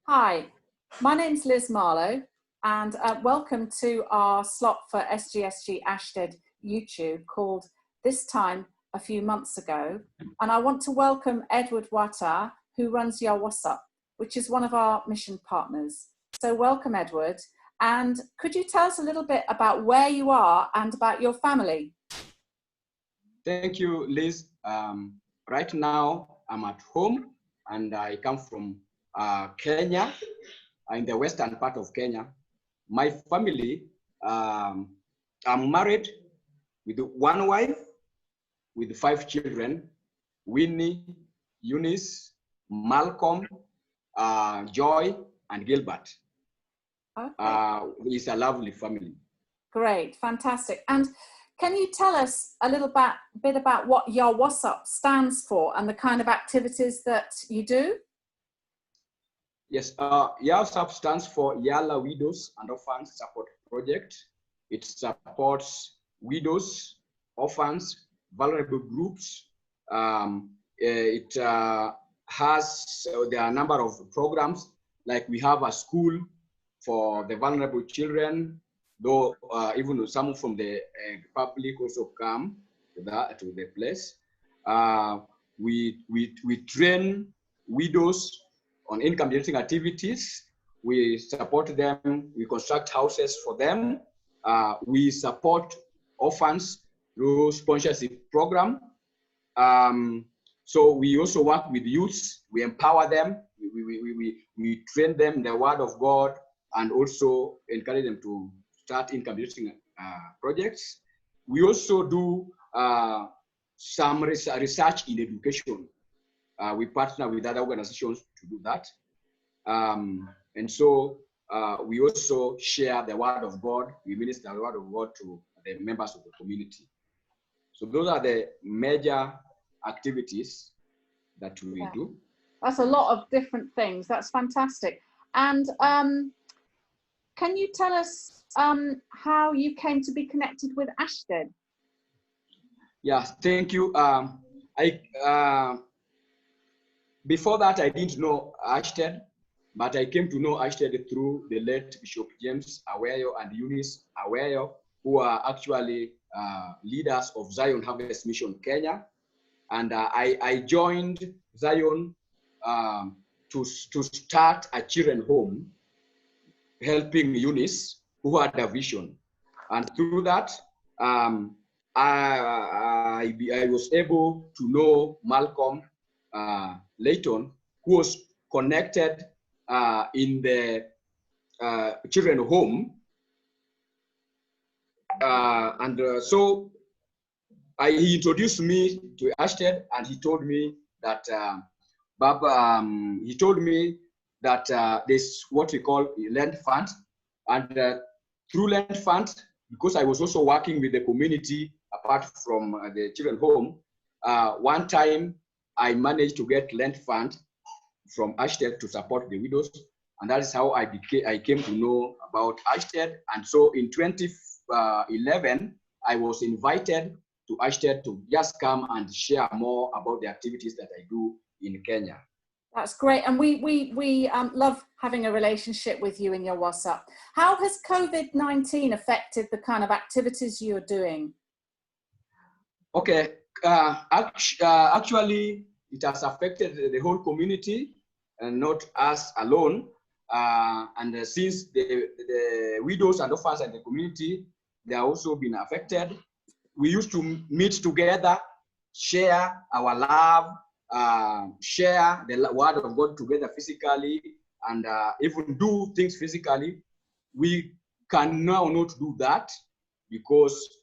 Hi, my name's Liz Marlowe, and welcome to our slot for SGSG Ashtead YouTube called This Time a Few Months Ago. And I want to welcome Edward Wata, who runs WASSUP, which is one of our mission partners. So welcome, Edward. And could you tell us a little bit about where you are and about your family? Thank you, Liz. Right now, I'm at home and I come from Kenya, in the western part of Kenya. My family, I'm married with one wife, with 5 children, Winnie, Eunice, Malcolm, Joy, and Gilbert. Okay. It's a lovely family. Great, fantastic. And can you tell us a little bit about what WASSUP stands for and the kind of activities that you do? Yes, WASSUP stands for Yala Widows and Orphans Support Project. It supports widows, orphans, vulnerable groups. It has there are a number of programs, like we have a school for the vulnerable children, though even some from the public also come to the place. We train widows on income generating activities. We support them, we construct houses for them. We support orphans through sponsorship program. So we also work with youths, we empower them, we train them in the word of God, and also encourage them to start income generating projects. We also do some research in education. We partner with other organizations to do that. And so we also share the word of God. We minister the word of God to the members of the community. So those are the major activities that we do. That's a lot of different things. That's fantastic. And can you tell us how you came to be connected with Ashtead? Yes, thank you. Before that, I didn't know Ashtead, but I came to know Ashtead through the late Bishop James Aweyo and Eunice Aweyo, who are actually leaders of Zion Harvest Mission Kenya. And I joined Zion to start a children's home, helping Eunice, who had a vision. And through that, I was able to know Malcolm Layton, who was connected in the children's home. So he introduced me to Ashtead, and he told me that there's what we call land fund, and through land fund, because I was also working with the community apart from the children's home, one time I managed to get land fund from Ashtead to support the widows, and that is how I came to know about Ashtead. And so in 2011, I was invited to Ashtead to just come and share more about the activities that I do in Kenya. That's great, and we love having a relationship with you in your WASSUP. How has COVID-19 affected the kind of activities you're doing? Okay, actually, it has affected the whole community and not us alone. And since the widows and orphans in the community, they have also been affected. We used to meet together, share our love, share the word of God together physically, and even do things physically. We can now not do that because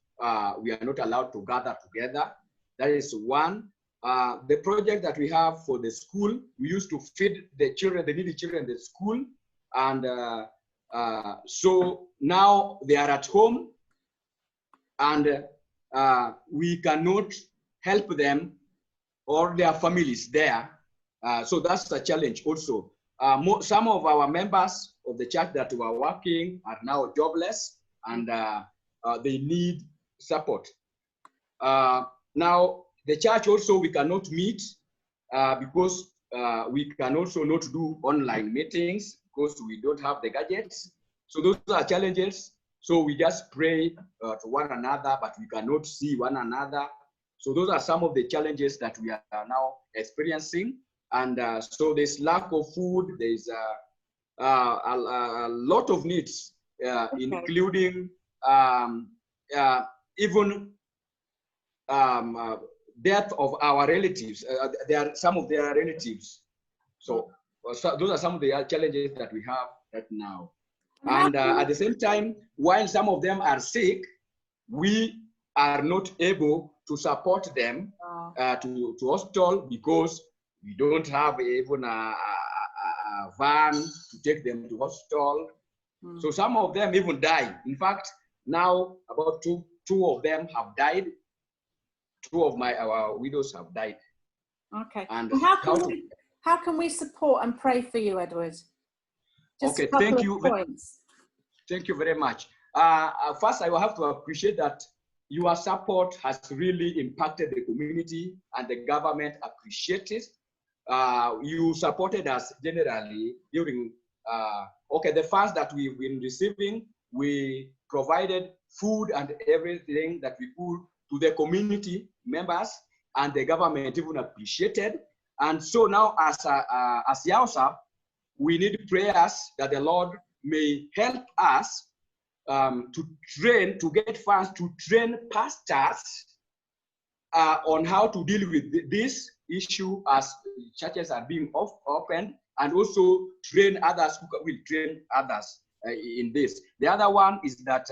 we are not allowed to gather together. That is one. The project that we have for the school, we used to feed the children, the needy children in the school. And so now they are at home, and we cannot help them or their families there. So that's a challenge also. Some of our members of the church that were working are now jobless, and they need support. Now, the church also, we cannot meet because we can also not do online meetings because we don't have the gadgets. So those are challenges. So we just pray to one another, but we cannot see one another. So those are some of the challenges that we are now experiencing. And so there's lack of food. There's a lot of needs, including even death of our relatives. They are some of their relatives. So those are some of the challenges that we have right now. And at the same time, while some of them are sick, we are not able to support them to hospital because we don't have even a van to take them to hospital. So some of them even die. In fact, now about two of them have died. Two of our widows have died. Okay. And how can we support and pray for you, Edward? Just okay, thank you. Thank you very much. First, I will have to appreciate that your support has really impacted the community and the government appreciates it. You supported us generally during, the funds that we've been receiving, we provided food and everything that we could to the community members, and the government even appreciated. And so now as WASSUP, we need prayers that the Lord may help us to get funds to train pastors on how to deal with this issue as churches are being opened, and also train others who will train others in this. The other one is that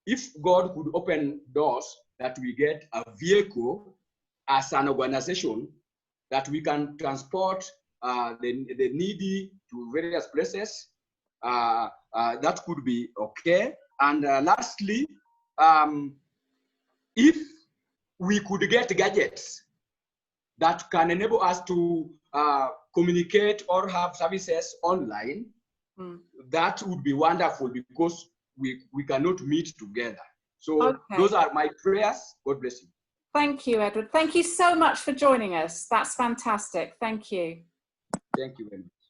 if God could open doors, that we get a vehicle as an organization that we can transport the needy to various places, that could be okay. And lastly, if we could get gadgets that can enable us to communicate or have services online, that would be wonderful because we cannot meet together. So those are my prayers. God bless you. Thank you, Edward. Thank you so much for joining us. That's fantastic. Thank you. Thank you very much.